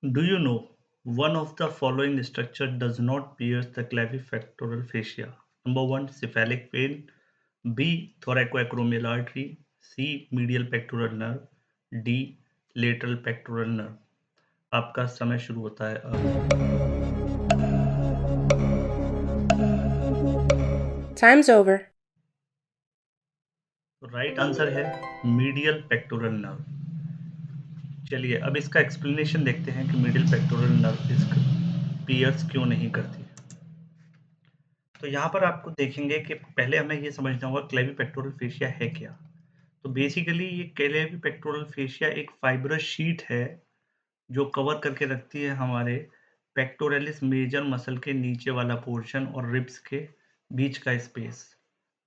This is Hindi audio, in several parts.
Do you know one of the following structure does not pierce the clavifactoral fascia? Number one, cephalic vein. B, thoracoacromial artery. C, medial pectoral nerve. D, lateral pectoral nerve. आपका समय शुरू होता है अब। Time's over. तो राइट आंसर है मीडियल पेक्टोरल नर्व। चलिए अब इसका एक्सप्लेनेशन देखते हैं कि मीडियल पेक्टोरल नर्व इसका पियर्स क्यों नहीं करती। तो यहाँ पर आपको देखेंगे कि पहले हमें ये समझना होगा क्लेविपेक्टोरल फेशिया है क्या। तो बेसिकली ये क्लेविपेक्टोरल फेशिया एक फाइब्रस शीट है जो कवर करके रखती है हमारे पेक्टोरलिस मेजर मसल के नीचे वाला पोर्शन और रिब्स के बीच का स्पेस,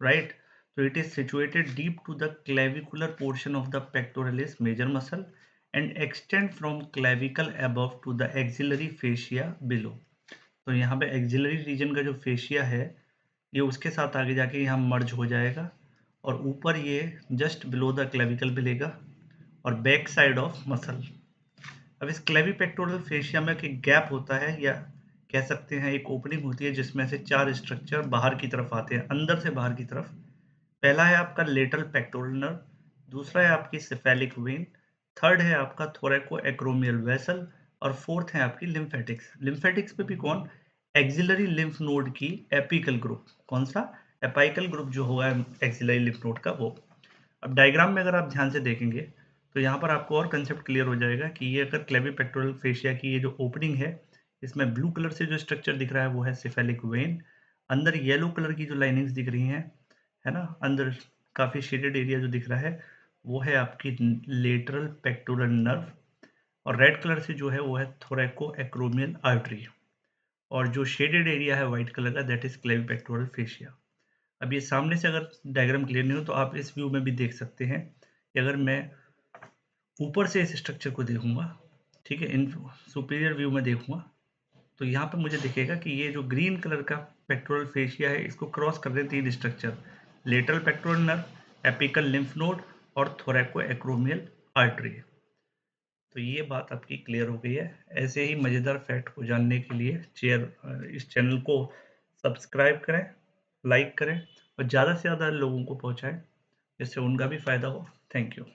राइट। तो it is situated deep to the clavicular portion of the pectoralis major muscle and extend from clavicle above to the axillary fascia below. तो यहाँ पे एक्सिलरी रीजन का जो फेशिया है ये उसके साथ आगे जाके यहाँ मर्ज हो जाएगा और ऊपर ये जस्ट बिलो द क्लेविकल मिलेगा और बैक साइड ऑफ मसल। अब इस क्लेविपेक्टोरल फेशिया में एक गैप होता है या कह सकते हैं एक ओपनिंग होती है जिसमें से चार स्ट्रक्चर बाहर की तरफ आते हैं, अंदर से बाहर की तरफ। पहला है आपका लेटरल पेक्टोरल नर्व, दूसरा है आपकी सेफेलिक वेन, थर्ड है आपका थोरैको एक्रोमियल वेसल और फोर्थ है आपकी लिम्फेटिक्स। लिम्फेटिक्स पे भी कौन? एक्सिलरी लिम्फ नोड की एपिकल ग्रुप। कौन सा? एपाइकल ग्रुप जो होगा एक्सिलरी लिम्फ नोड का वो। अब डायग्राम में अगर आप ध्यान से देखेंगे तो यहाँ पर आपको और कंसेप्ट क्लियर हो जाएगा कि ये अगर क्लेविपेक्टोरल फेशिया की ये जो ओपनिंग है इसमें ब्लू कलर से जो स्ट्रक्चर दिख रहा है वो है सेफेलिक वेन। अंदर येलो कलर की जो लाइनिंग्स दिख रही हैं, है ना, अंदर काफ़ी शेडेड एरिया जो दिख रहा है वो है आपकी लेटरल पेक्टोरल नर्व और रेड कलर से जो है वो है थोरैको एक्रोमियल आर्टरी और जो शेडेड एरिया है वाइट कलर का दैट इज क्लेविपेक्टोरल फेशिया। अब ये सामने से अगर डायग्राम क्लियर नहीं हो तो आप इस व्यू में भी देख सकते हैं कि अगर मैं ऊपर से इस स्ट्रक्चर को देखूंगा, ठीक है, इन सुपीरियर व्यू में देखूंगा तो यहाँ पे मुझे दिखेगा कि ये जो ग्रीन कलर का पेक्टोरल फेशिया है इसको क्रॉस कर रहे हैं तीन structure, lateral pectoral nerve, apical lymph node और थोरैको एक्रोमियल आर्टरी। तो ये बात आपकी क्लियर हो गई है। ऐसे ही मज़ेदार फैक्ट को जानने के लिए इस चैनल को सब्सक्राइब करें, लाइक करें और ज़्यादा से ज़्यादा लोगों को पहुँचाएं जिससे उनका भी फ़ायदा हो। Thank you.